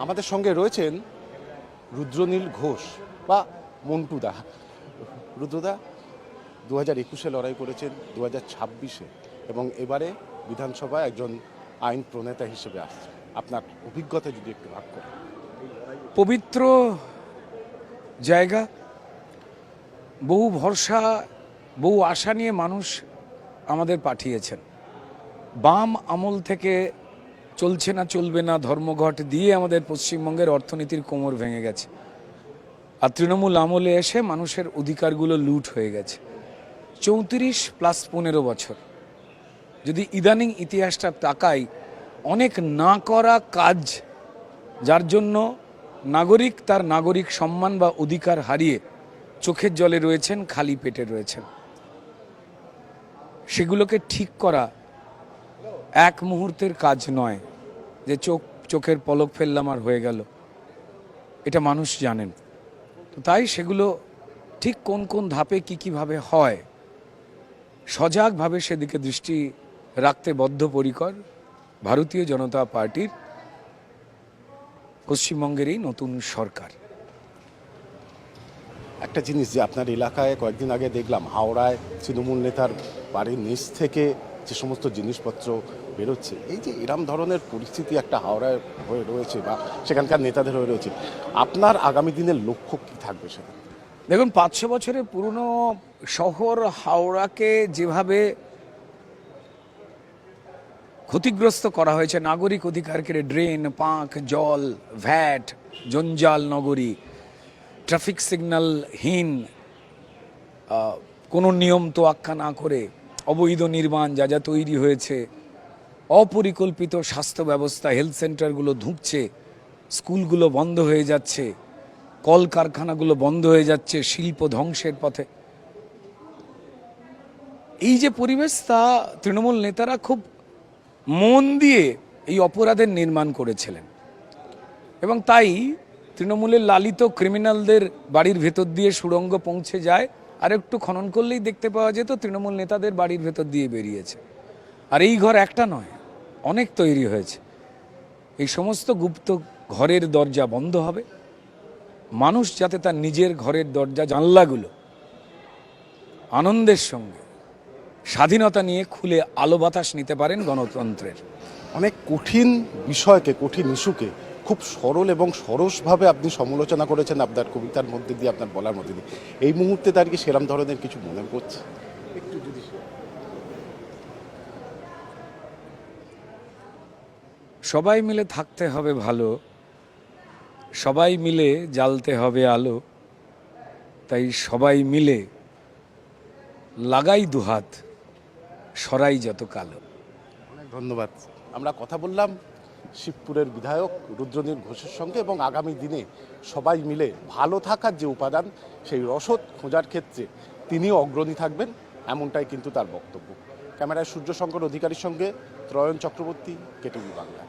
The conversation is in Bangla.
আমাদের সঙ্গে রয়েছেন রুদ্রনীল ঘোষ বা মন্টুদা। রুদ্রদা 2021-এ লড়াই করেছেন, 2026-এ, এবং এবারে বিধানসভায় একজন আইন প্রণেতা হিসেবে আসছে। আপনার অভিজ্ঞতা যদি একটু ভাগ করেন। পবিত্র জায়গা, বহু ভরসা, বহু আশা নিয়ে মানুষ আমাদের পাঠিয়েছেন। বাম আমল থেকে চলছে না চলবে না ধর্মঘট দিয়ে আমাদের পশ্চিমবঙ্গের অর্থনীতির কোমর ভেঙে গেছে। আর তৃণমূল আমলে এসে মানুষের অধিকারগুলো লুট হয়ে গেছে। 34+15 বছর যদি ইদানিং ইতিহাসটা তাকাই, অনেক না করা কাজ, যার জন্য নাগরিক তার নাগরিক সম্মান বা অধিকার হারিয়ে চোখের জলে রয়েছেন, খালি পেটে রয়েছেন। সেগুলোকে ঠিক করা এক মুহূর্তের কাজ নয়, যে চোখের পলক ফেললাম আর হয়ে গেল। এটা মানুষ জানেন। তো তাই সেগুলো ঠিক কোন কোন ধাপে কীভাবে হয়, সজাগভাবে সেদিকে দৃষ্টি রাখতে বদ্ধপরিকর ভারতীয় জনতা পার্টির পশ্চিমবঙ্গের এই নতুন সরকার। একটা জিনিস যে আপনার এলাকায় কয়েকদিন আগে দেখলাম, হাওড়ায় তৃণমূল নেতার বাড়ির নিচ থেকে যে সমস্ত জিনিসপত্র বেরোচ্ছে, এই যে এরম ধরনের পরিস্থিতি একটা হাওড়ায় হয়ে রয়েছে বা সেখানকার নেতাদের হয়ে রয়েছে, আপনার আগামী দিনের লক্ষ্য কী থাকবে সেটা? দেখুন, 500 বছরের পুরনো শহর হাওড়াকে যেভাবে ক্ষতিগ্রস্ত করা হয়েছে, নাগরিক অধিকার কেড়ে ড্রেন, পাঁক, জল, ভ্যাট, জঞ্জাল নগরী, ট্রাফিক সিগন্যালহীন, কোনো নিয়ম তোয়াক্কা না করে অবৈধ নির্মাণ যা যা তৈরি হয়েছে, অপরিকল্পিত স্বাস্থ্য ব্যবস্থা, হেলথ সেন্টারগুলো ধুঁকছে, স্কুলগুলো বন্ধ হয়ে যাচ্ছে, কলকারখানাগুলো বন্ধ হয়ে যাচ্ছে, শিল্প ধ্বংসের পথে। এই যে পরিবেশ, তা তৃণমূল নেতারা খুব মন দিয়ে এই অপরাধের নির্মাণ করেছিলেন। এবং তাই তৃণমূলের লালিত ক্রিমিনালদের বাড়ির ভেতর দিয়ে সুড়ঙ্গ পৌঁছে যায়, আর একটু খনন করলেই দেখতে পাওয়া যেত তৃণমূল নেতাদের বাড়ির ভেতর দিয়ে বেরিয়েছে। আর এই ঘর একটা নয়, অনেক তৈরি হয়েছে। এই সমস্ত গুপ্ত ঘরের দরজা বন্ধ হবে। মানুষ যাতে তার নিজের ঘরের দরজা জানলাগুলো আনন্দের সঙ্গে স্বাধীনতা নিয়ে খুলে আলো বাতাস নিতে পারেন গণতন্ত্রের। অনেক কঠিন বিষয়কে, কঠিন ইস্যুকে খুব সরল এবং সরসভাবে আপনি সমালোচনা করেছেন আপনার কবিতার মধ্যে দিয়ে, আপনার বলার মধ্যে দিয়ে। এই মুহূর্তে তার কি সেরম ধরনের কিছু মনে করছে একটু যদি? সবাই মিলে থাকতে হবে ভালো, সবাই মিলে জ্বালতে হবে আলো, তাই সবাই মিলে লাগাই দুহাত, সরাই যত কালো। অনেক ধন্যবাদ। আমরা কথা বললাম শিবপুরের বিধায়ক রুদ্রনীল ঘোষের সঙ্গে, এবং আগামী দিনে সবাই মিলে ভালো থাকার যে উপাদান, সেই রসদ খোঁজার ক্ষেত্রে তিনিও অগ্রণী থাকবেন, এমনটাই কিন্তু তার বক্তব্য। ক্যামেরায় সূর্যশঙ্কর অধিকারীর সঙ্গে ত্রয়ন চক্রবর্তী, কেটিভি বাংলা।